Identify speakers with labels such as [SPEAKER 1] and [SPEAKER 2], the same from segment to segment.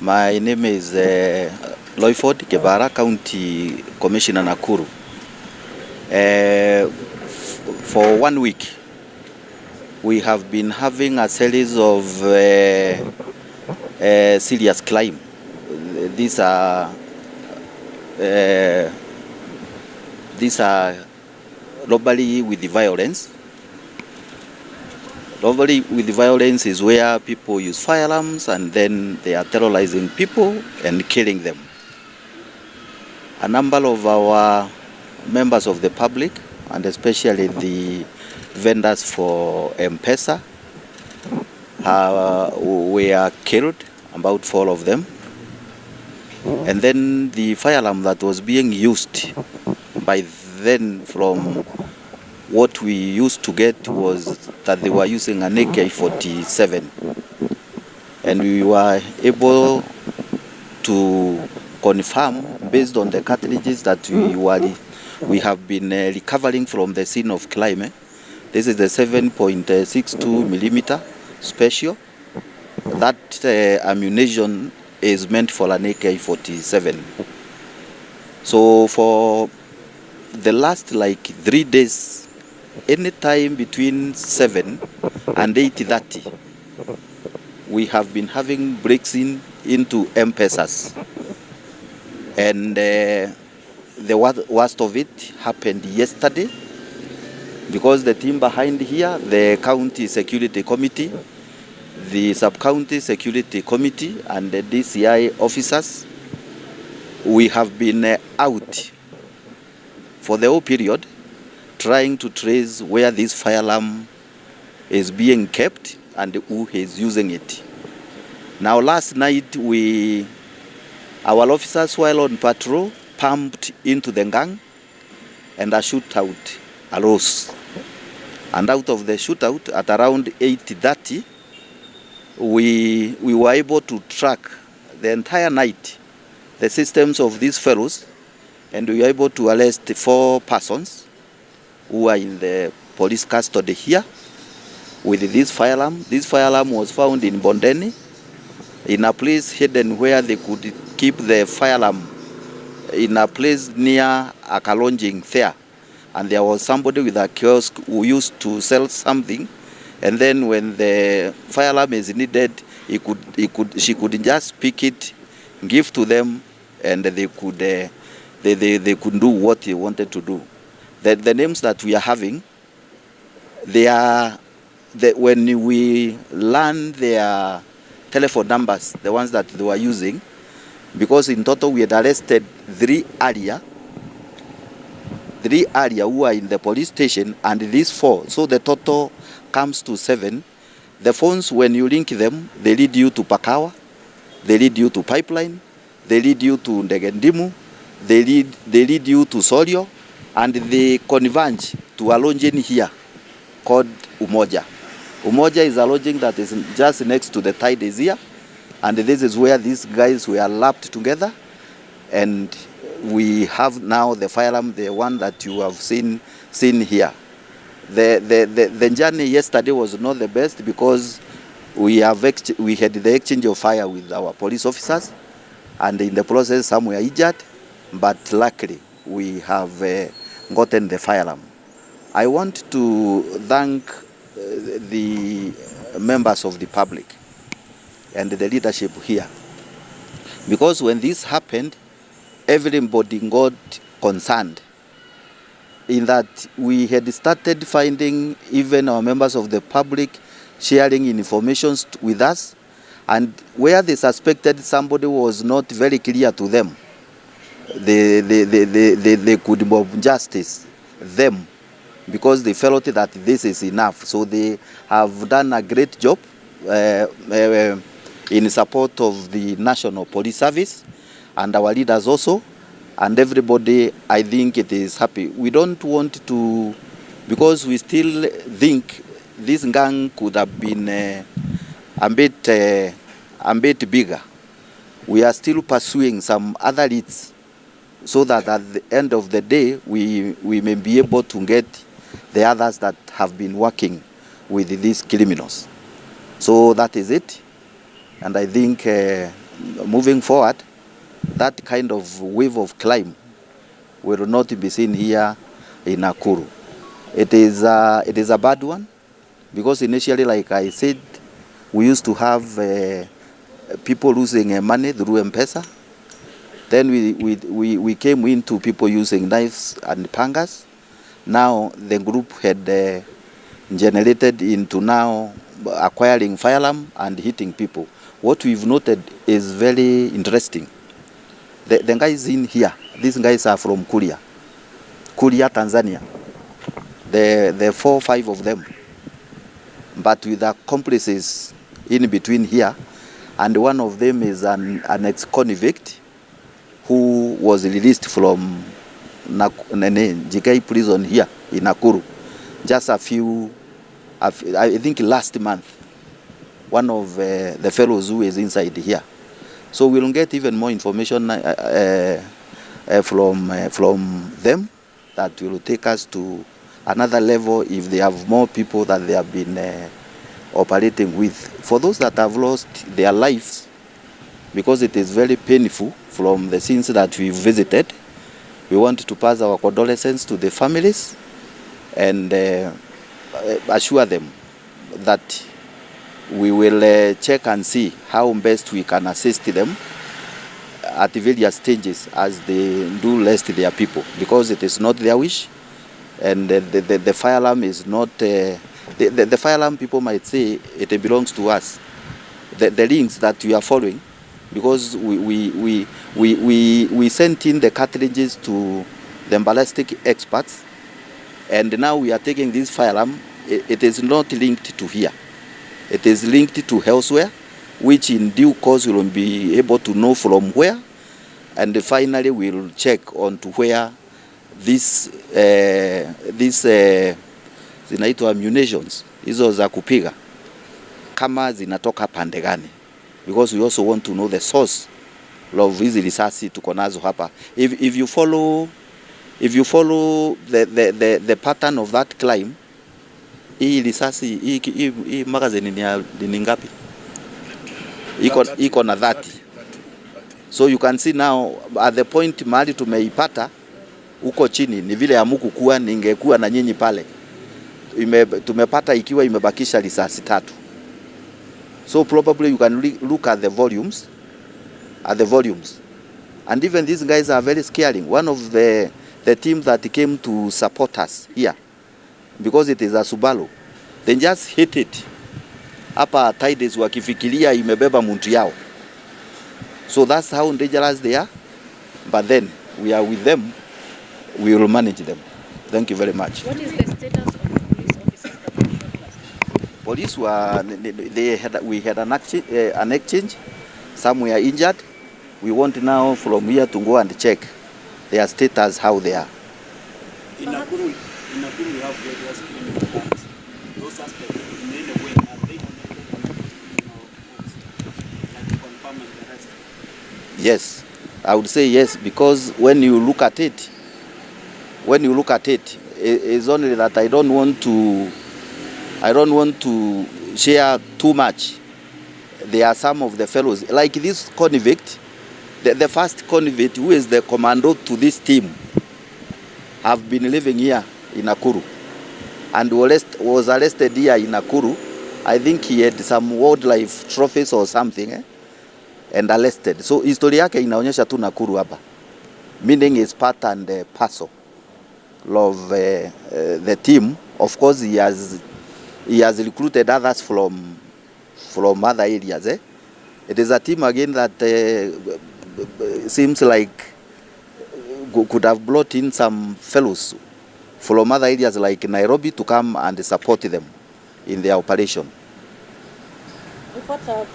[SPEAKER 1] My name is Loyford Kebara, County Commissioner Nakuru. For 1 week, we have been having a series of serious crime. These are robbery with violence. Robbery with violence is where people use firearms and then they are terrorizing people and killing them. A number of our members of the public, and especially the vendors for M-Pesa, were killed, about 4 of them. And then the firearm that was being used by then, from what we used to get, was that they were using an AK-47. And we were able to confirm, based on the cartridges that we have been recovering from the scene of crime. This is the 7.62 millimeter special. That ammunition is meant for an AK-47. So for the last 3 days, anytime between 7 and 8:30, we have been having breaks into M-Pesas. And the worst of it happened yesterday, because the team behind here, the county security committee, the sub-county security committee, and the DCI officers, we have been out for the whole period trying to trace where this firearm is being kept and who is using it. Now, last night, our officers, while on patrol, pumped into the gang, and a shootout arose. And out of the shootout, at around 8:30, we were able to track the entire night the systems of these fellows, and we were able to arrest 4 persons who are in the police custody here with this firearm. This firearm was found in Bondeni, in a place hidden where they could keep the firearm, in a place near a Kalonjing there. And there was somebody with a kiosk who used to sell something, and then when the firearm is needed, she could just pick it, give to them, and they could do what they wanted to do. The names that we are having, when we learn their telephone numbers, the ones that they were using, because in total we had arrested 3 earlier who are in the police station, and these 4, so the total comes to 7. The phones, when you link them, they lead you to Pakawa, they lead you to Pipeline, they lead you to Ndegendimu, they lead you to Sorio, and they converge to a lodging here called Umoja. Umoja is a lodging that is just next to the Tide here, and this is where these guys were lapped together, and we have now the firearm, the one that you have seen here. The journey yesterday was not the best, because we had the exchange of fire with our police officers, and in the process some were injured, but luckily we have gotten the firearm. I want to thank the members of the public and the leadership here, because when this happened, everybody got concerned, in that we had started finding even our members of the public sharing information with us, and where they suspected somebody was not very clear to them, they could mob justice them, because they felt that this is enough. So they have done a great job in support of the National Police Service and our leaders also, and everybody, I think, it is happy. We don't want to, because we still think this gang could have been a bit bigger. We are still pursuing some other leads, so that at the end of the day, we may be able to get the others that have been working with these criminals. So that is it. And I think moving forward, that kind of wave of crime will not be seen here in Nakuru. It is a bad one, because initially, like I said, we used to have people losing money through M-Pesa. Then we came into people using knives and pangas. Now the group had generated into now acquiring firearm and hitting people. What we've noted is very interesting. The guys in here, these guys are from Kuria, Tanzania. The 4 or 5 of them, but with accomplices in between here, and one of them is an ex-convict who was released from JK prison here in Nakuru just I think last month, one of the fellows who is inside here. So we'll get even more information from them that will take us to another level if they have more people that they have been operating with. For those that have lost their lives, because it is very painful from the scenes that we visited, we want to pass our condolences to the families and assure them that we will check and see how best we can assist them at various stages as they do rest their people, because it is not their wish, and the firearm is not the firearm. People might say it belongs to us. The links that we are following, because we sent in the cartridges to the ballistic experts, and now we are taking this firearm. It is not linked to here. It is linked to elsewhere, which in due course we will be able to know from where, and finally we will check on to where this zinaitwa munitions hizo za kupiga kama zinatoka pande gani, because we also want to know the source of hizi risasi tuko nazo hapa. If you follow the pattern of that climb, hii risasi hii magazine ni ngapi? Iko na 30. So you can see now at the point mahali tumeipata uko chini, ni vile hamukukua, ningekuwa na nyinyi pale. Tumepata ikiwa imebakisha risasi 3. So probably you can look at the volumes, and even these guys are very scaring. One of the team that came to support us here, because it is a Subaru, they just hit it hapa Tides wakifikiria imebeba mtu yao. So that's how dangerous they are, but then we are with them, we will manage them. Thank you very much.
[SPEAKER 2] What is the status of the police officers that were shot last night?
[SPEAKER 1] Police we had an exchange. Some were injured. We want now from here to go and check their status, how they are.
[SPEAKER 3] In Nakuru we have various criminal gangs. Those suspects in any way are they connected to criminal groups, like confirm and the rest?
[SPEAKER 1] Yes, I would say yes, because when you look at it, it's only that I don't want to share too much. There are some of the fellows, like this convict, the first convict who is the commando to this team, have been living here in Nakuru and was arrested here in Nakuru. I think he had some wildlife trophies or something, and arrested. So historia yake inaonyesha tu Nakuru hapa, meaning is part and parcel of the team. Of course, he has recruited others from other areas. It is a team again that seems like could have brought in some fellows from other areas like Nairobi to come and support them in their operation.
[SPEAKER 2] What I'm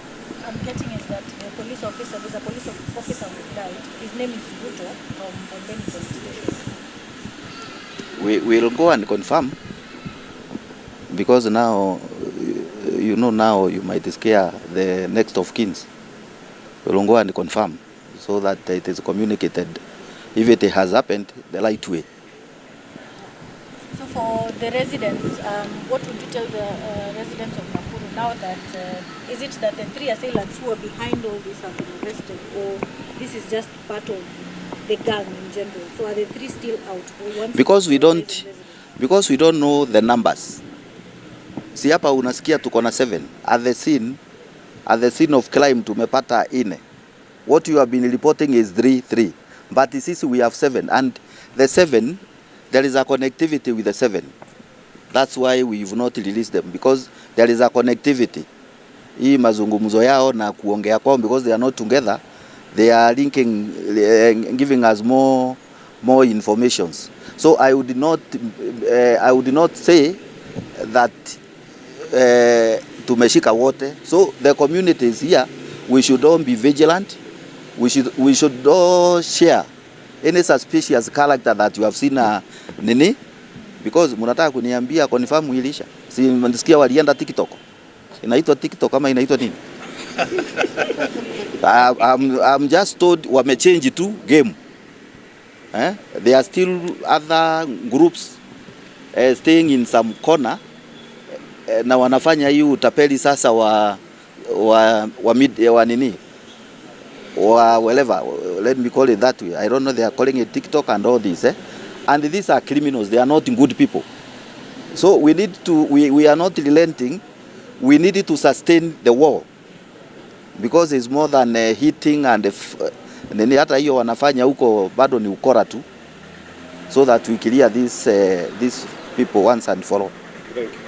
[SPEAKER 2] getting is that the police officer, there's a police officer who died. His name is Buto from Bombeni Police Station.
[SPEAKER 1] We will go and confirm, because now, now you might scare the next of kins. We will go and confirm so that it is communicated, if it has happened, the right way.
[SPEAKER 2] So for the residents, what would you tell the residents of Nakuru now that, is it that the 3 assailants who are behind all this have been arrested, or this is just part of the gang in general? So are the 3 still out?
[SPEAKER 1] Because we don't know the numbers. Si hapa unasikia tuko na 7. At the scene of crime tumepata 4. What you have been reporting is 3. But sisi we have 7, and the 7, there is a connectivity with the 7. That's why we've not released them, because there is a connectivity. Hii mazungumzo yao na kuongea kwao, because they are not together, they are linking, giving us more informations. So I would not say that tumeshika wote. So the communities here, we should all be vigilant. We should all share any suspicious character that you have seen nini, because mnataka kuniambia confirm ilisha. Si mnasikia walienda TikTok. Inaitwa TikTok kama inaitwa nini? I'm just told wamechange to game. There are still other groups staying in some corner na wanafanya hii utapeli sasa wa nini, or whatever, let me call it that way. I don't know, they are calling it TikTok and all this, and these are criminals, they are not good people. So we need to, we are not relenting, we need to sustain the war, because it's more than hitting and nini, hata hiyo wanafanya huko bado ni ukora tu, so that we clear these people once and for all.
[SPEAKER 3] Thank you.